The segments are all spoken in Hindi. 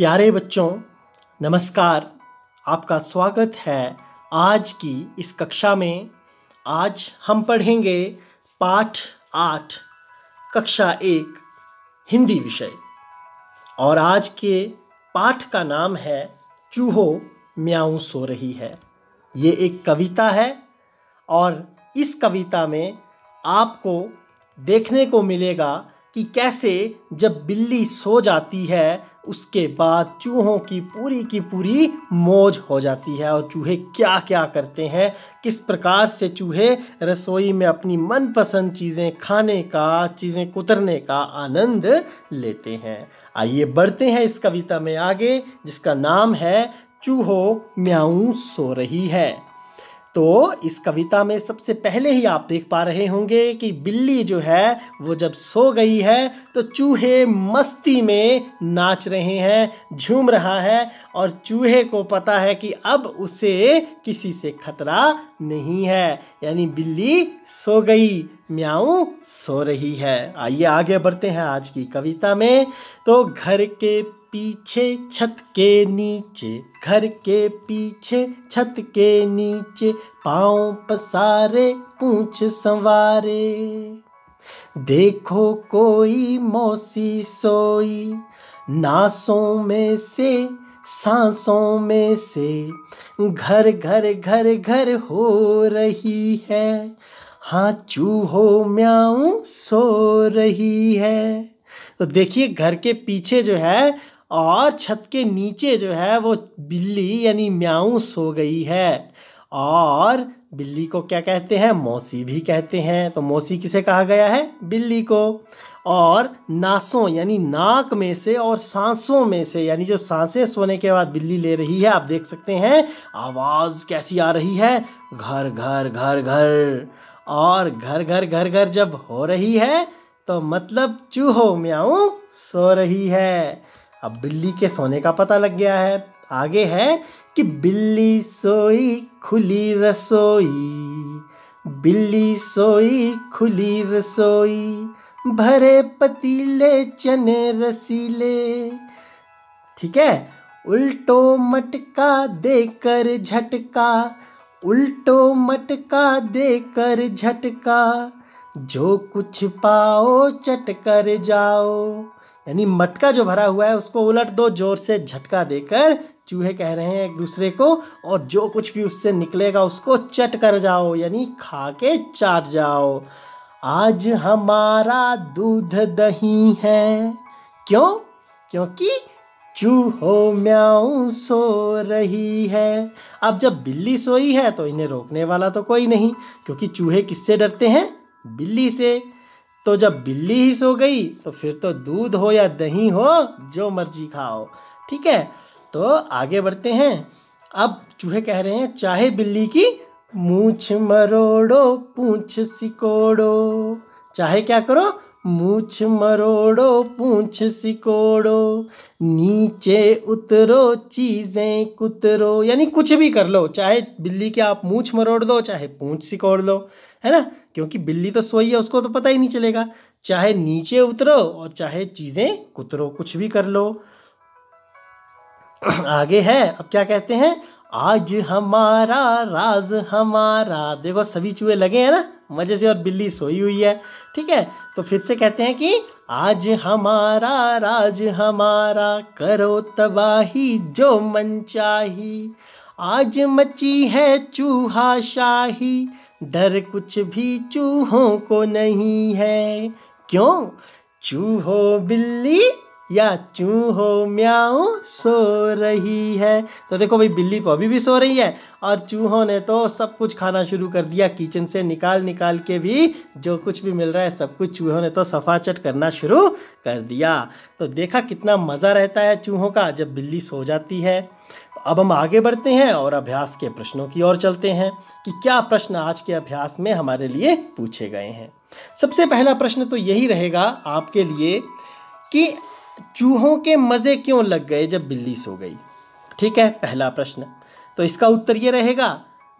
प्यारे बच्चों, नमस्कार। आपका स्वागत है आज की इस कक्षा में। आज हम पढ़ेंगे पाठ 8 कक्षा 1 हिंदी विषय। और आज के पाठ का नाम है चूहो म्याऊं सो रही है। ये एक कविता है और इस कविता में आपको देखने को मिलेगा कि कैसे जब बिल्ली सो जाती है उसके बाद चूहों की पूरी मौज हो जाती है और चूहे क्या क्या करते हैं, किस प्रकार से चूहे रसोई में अपनी मनपसंद चीज़ें खाने का, चीज़ें कुतरने का आनंद लेते हैं। आइए बढ़ते हैं इस कविता में आगे, जिसका नाम है चूहो म्याऊं सो रही है। तो इस कविता में सबसे पहले ही आप देख पा रहे होंगे कि बिल्ली जो है वो जब सो गई है तो चूहे मस्ती में नाच रहे हैं, झूम रहा है और चूहे को पता है कि अब उसे किसी से खतरा नहीं है, यानी बिल्ली सो गई, म्याऊं सो रही है। आइए आगे बढ़ते हैं आज की कविता में। तो घर के पीछे छत के नीचे, घर के पीछे छत के नीचे, पाँव पसारे पूंछ संवारे, देखो कोई मौसी सोई, नासों में से सांसों में से, घर घर घर घर हो रही है, हाँ चूहो म्याऊं सो रही है। तो देखिए, घर के पीछे जो है और छत के नीचे जो है वो बिल्ली यानी म्याऊं सो गई है। और बिल्ली को क्या कहते हैं? मौसी भी कहते हैं। तो मौसी किसे कहा गया है? बिल्ली को। और नासों यानी नाक में से और सांसों में से, यानी जो सांसें सोने के बाद बिल्ली ले रही है, आप देख सकते हैं आवाज़ कैसी आ रही है, घर घर घर घर। और घर घर घर घर जब हो रही है तो मतलब चूहो म्याऊं सो रही है। अब बिल्ली के सोने का पता लग गया है। आगे है कि बिल्ली सोई खुली रसोई, बिल्ली सोई खुली रसोई, भरे पतीले चने रसीले। ठीक है, उल्टो मटका देकर झटका, उल्टो मटका देकर झटका, जो कुछ पाओ चट कर जाओ। यानी मटका जो भरा हुआ है उसको उलट दो, जोर से झटका देकर चूहे कह रहे हैं एक दूसरे को, और जो कुछ भी उससे निकलेगा उसको चट कर जाओ, यानी खा के चाट जाओ। आज हमारा दूध दही है, क्यों? क्योंकि चूहो म्याऊं सो रही है। अब जब बिल्ली सोई है तो इन्हें रोकने वाला तो कोई नहीं, क्योंकि चूहे किससे डरते हैं? बिल्ली से। तो जब बिल्ली ही सो गई तो फिर तो दूध हो या दही हो, जो मर्जी खाओ। ठीक है, तो आगे बढ़ते हैं। अब चूहे कह रहे हैं चाहे बिल्ली की मूछ मरोड़ो पूंछ सिकोड़ो, चाहे क्या करो? मूछ मरोड़ो पूंछ सिकोड़ो, नीचे उतरो चीज़ें कुतरो। यानी कुछ भी कर लो, चाहे बिल्ली की आप मूछ मरोड़ दो, चाहे पूंछ सिकोड़ लो, है ना, क्योंकि बिल्ली तो सोई है, उसको तो पता ही नहीं चलेगा। चाहे नीचे उतरो और चाहे चीज़ें कुतरो, कुछ भी कर लो। आगे है, अब क्या कहते हैं? आज हमारा राज हमारा। देखो सभी चूहे लगे हैं ना मजे से और बिल्ली सोई हुई है। ठीक है, तो फिर से कहते हैं कि आज हमारा राज हमारा, करो तबाही जो मन चाही, आज मची है चूहा शाही, डर कुछ भी चूहों को नहीं है। क्यों? चूहो बिल्ली या चूहो म्याऊं सो रही है। तो देखो भाई, बिल्ली तो अभी भी सो रही है और चूहों ने तो सब कुछ खाना शुरू कर दिया, किचन से निकाल निकाल के भी जो कुछ भी मिल रहा है सब कुछ चूहों ने तो सफाचट करना शुरू कर दिया। तो देखा कितना मज़ा रहता है चूहों का जब बिल्ली सो जाती है। अब हम आगे बढ़ते हैं और अभ्यास के प्रश्नों की ओर चलते हैं कि क्या प्रश्न आज के अभ्यास में हमारे लिए पूछे गए हैं। सबसे पहला प्रश्न तो यही रहेगा आपके लिए कि चूहों के मज़े क्यों लग गए जब बिल्ली सो गई। ठीक है, पहला प्रश्न। तो इसका उत्तर ये रहेगा,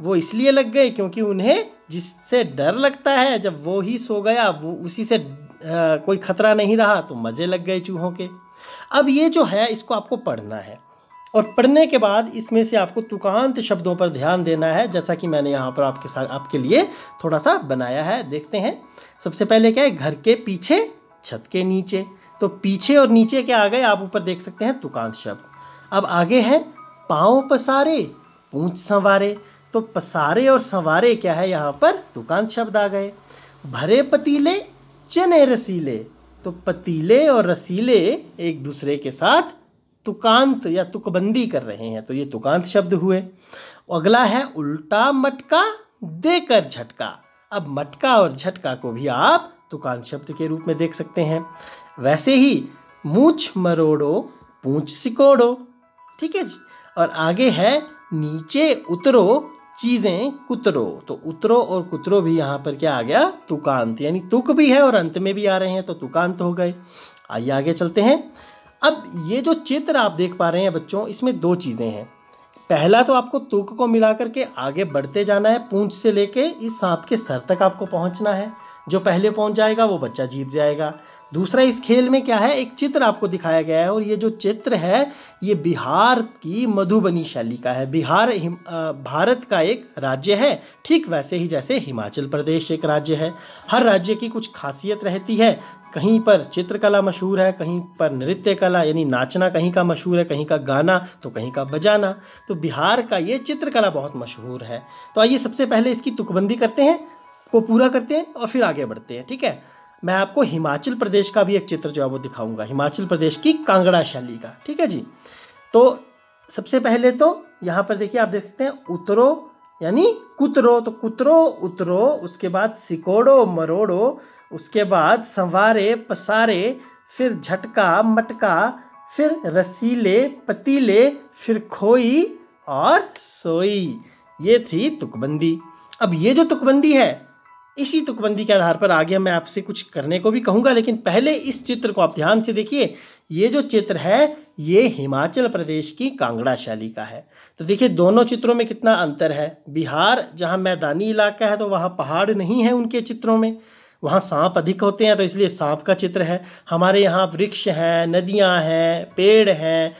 वो इसलिए लग गए क्योंकि उन्हें जिससे डर लगता है जब वो ही सो गया, वो उसी से कोई खतरा नहीं रहा तो मज़े लग गए चूहों के। अब ये जो है इसको आपको पढ़ना है और पढ़ने के बाद इसमें से आपको तुकांत शब्दों पर ध्यान देना है, जैसा कि मैंने यहाँ पर आपके लिए थोड़ा सा बनाया है। देखते हैं। सबसे पहले क्या है, घर के पीछे छत के नीचे। तो पीछे और नीचे के आ गए, आप ऊपर देख सकते हैं तुकांत शब्द। अब आगे है पाँव पसारे पूंछ संवारे। तो पसारे और संवारे क्या है, यहाँ पर तुकांत शब्द आ गए। भरे पतीले चने रसीले। तो पतीले और रसीले एक दूसरे के साथ तुकांत या तुकबंदी कर रहे हैं, तो ये तुकांत शब्द हुए। अगला है उल्टा मटका देकर झटका। अब मटका और झटका को भी आप तुकांत शब्द के रूप में देख सकते हैं। वैसे ही मूछ मरोड़ो पूंछ सिकोड़ो। ठीक है जी। और आगे है नीचे उतरो चीज़ें कुतरो। तो उतरो और कुतरो भी यहाँ पर क्या आ गया, तुकांत, यानी तुक भी है और अंत में भी आ रहे हैं तो तुकांत हो गए। आइए आगे चलते हैं। अब ये जो चित्र आप देख पा रहे हैं बच्चों, इसमें दो चीज़ें हैं। पहला तो आपको तुक को मिला करके आगे बढ़ते जाना है, पूंछ से लेके इस सांप के सर तक आपको पहुंचना है। जो पहले पहुंच जाएगा वो बच्चा जीत जाएगा। दूसरा, इस खेल में क्या है, एक चित्र आपको दिखाया गया है और ये जो चित्र है ये बिहार की मधुबनी शैली का है। बिहार भारत का एक राज्य है, ठीक वैसे ही जैसे हिमाचल प्रदेश एक राज्य है। हर राज्य की कुछ खासियत रहती है। कहीं पर चित्रकला मशहूर है, कहीं पर नृत्य कला यानी नाचना कहीं का मशहूर है, कहीं का गाना तो कहीं का बजाना। तो बिहार का ये चित्रकला बहुत मशहूर है। तो आइए सबसे पहले इसकी तुकबंदी करते हैं, को पूरा करते हैं और फिर आगे बढ़ते हैं। ठीक है। मैं आपको हिमाचल प्रदेश का भी एक चित्र जो है वो दिखाऊंगा, हिमाचल प्रदेश की कांगड़ा शैली का। ठीक है जी। तो सबसे पहले तो यहाँ पर देखिए, आप देख सकते हैं उतरो यानी कुतरो। तो कुतरो उतरो, उसके बाद सिकोड़ो मरोड़ो, उसके बाद संवारे पसारे, फिर झटका मटका, फिर रसीले पतीले, फिर खोई और सोई। ये थी तुकबंदी। अब ये जो तुकबंदी है, इसी तुकबंदी के आधार पर आगे मैं आपसे कुछ करने को भी कहूँगा, लेकिन पहले इस चित्र को आप ध्यान से देखिए। ये जो चित्र है ये हिमाचल प्रदेश की कांगड़ा शैली का है। तो देखिए दोनों चित्रों में कितना अंतर है। बिहार जहाँ मैदानी इलाका है तो वहाँ पहाड़ नहीं है उनके चित्रों में, वहाँ सांप अधिक होते हैं तो इसलिए सांप का चित्र है। हमारे यहाँ वृक्ष हैं, नदियाँ हैं, पेड़ हैं,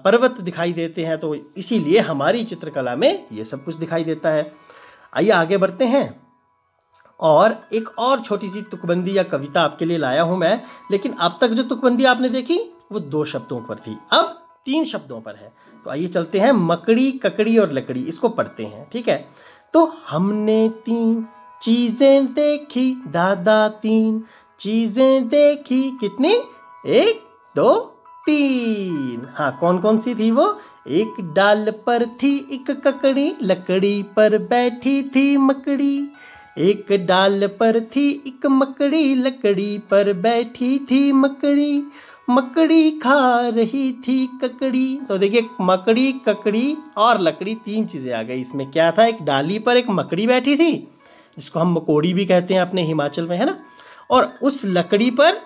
पर्वत दिखाई देते हैं, तो इसीलिए हमारी चित्रकला में ये सब कुछ दिखाई देता है। आइए आगे बढ़ते हैं और एक और छोटी सी तुकबंदी या कविता आपके लिए लाया हूं मैं। लेकिन अब तक जो तुकबंदी आपने देखी वो 2 शब्दों पर थी, अब 3 शब्दों पर है। तो आइए चलते हैं। मकड़ी ककड़ी और लकड़ी, इसको पढ़ते हैं। ठीक है। तो हमने 3 चीजें देखी दादा, 3 चीजें देखी। कितनी? 1 2 3। हाँ, कौन कौन सी थी वो? एक डाल पर थी एक ककड़ी, लकड़ी पर बैठी थी मकड़ी। एक डाल पर थी एक मकड़ी, लकड़ी पर बैठी थी मकड़ी। मकड़ी खा रही थी ककड़ी। तो देखिए मकड़ी ककड़ी और लकड़ी 3 चीज़ें आ गई। इसमें क्या था, एक डाली पर एक मकड़ी बैठी थी जिसको हम मकोड़ी भी कहते हैं अपने हिमाचल में, है ना। और उस लकड़ी पर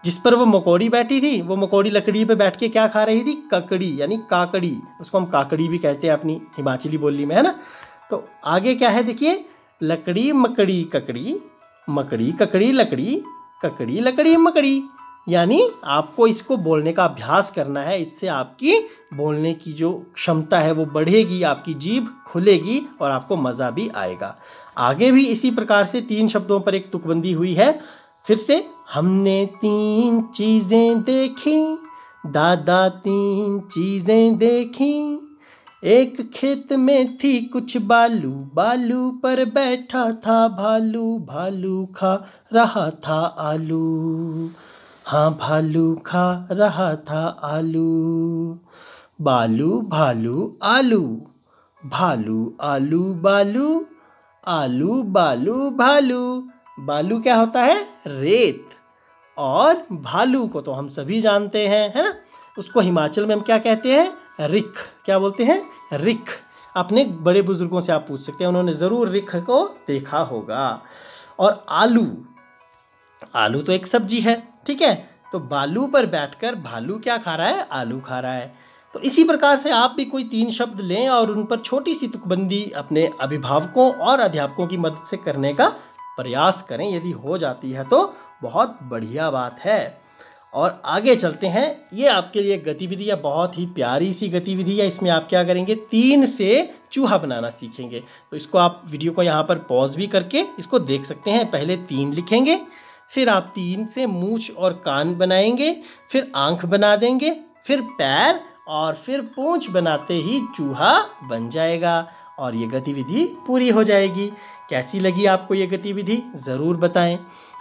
जिस पर वो मकोड़ी बैठी थी, वो मकोड़ी लकड़ी पे बैठ के क्या खा रही थी? ककड़ी यानी काकड़ी। उसको हम काकड़ी भी कहते हैं अपनी हिमाचली बोली में, है ना। तो आगे क्या है देखिए, लकड़ी मकड़ी ककड़ी, मकड़ी ककड़ी लकड़ी, ककड़ी लकड़ी मकड़ी। यानी आपको इसको बोलने का अभ्यास करना है, इससे आपकी बोलने की जो क्षमता है वो बढ़ेगी, आपकी जीभ खुलेगी और आपको मज़ा भी आएगा। आगे भी इसी प्रकार से 3 शब्दों पर एक तुकबंदी हुई है। फिर से, हमने 3 चीज़ें देखी दादा, 3 चीज़ें देखी। एक खेत में थी कुछ बालू, बालू पर बैठा था भालू, भालू खा रहा था आलू। हाँ, भालू खा रहा था आलू। बालू भालू आलू, भालू आलू बालू, आलू बालू भालू। बालू क्या होता है? रेत। और भालू को तो हम सभी जानते हैं, है ना। उसको हिमाचल में हम क्या कहते हैं? रिख। क्या बोलते हैं? रिख। अपने बड़े बुजुर्गों से आप पूछ सकते हैं, उन्होंने ज़रूर रिख को देखा होगा। और आलू, आलू तो एक सब्जी है, ठीक है। तो बालू पर बैठकर भालू क्या खा रहा है? आलू खा रहा है। तो इसी प्रकार से आप भी कोई 3 शब्द लें और उन पर छोटी सी तुकबंदी अपने अभिभावकों और अध्यापकों की मदद से करने का प्रयास करें, यदि हो जाती है तो बहुत बढ़िया बात है। और आगे चलते हैं। ये आपके लिए गतिविधि है, बहुत ही प्यारी सी गतिविधि है। इसमें आप क्या करेंगे, 3 से चूहा बनाना सीखेंगे। तो इसको आप वीडियो को यहाँ पर पॉज भी करके इसको देख सकते हैं। पहले 3 लिखेंगे, फिर आप 3 से मूंछ और कान बनाएंगे, फिर आंख बना देंगे, फिर पैर, और फिर पूंछ बनाते ही चूहा बन जाएगा और ये गतिविधि पूरी हो जाएगी। कैसी लगी आपको ये गतिविधि, ज़रूर बताएं।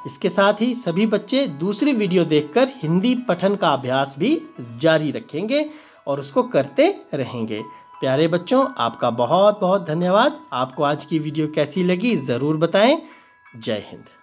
इसके साथ ही सभी बच्चे दूसरी वीडियो देखकर हिंदी पठन का अभ्यास भी जारी रखेंगे और उसको करते रहेंगे। प्यारे बच्चों, आपका बहुत बहुत धन्यवाद। आपको आज की वीडियो कैसी लगी ज़रूर बताएं। जय हिंद।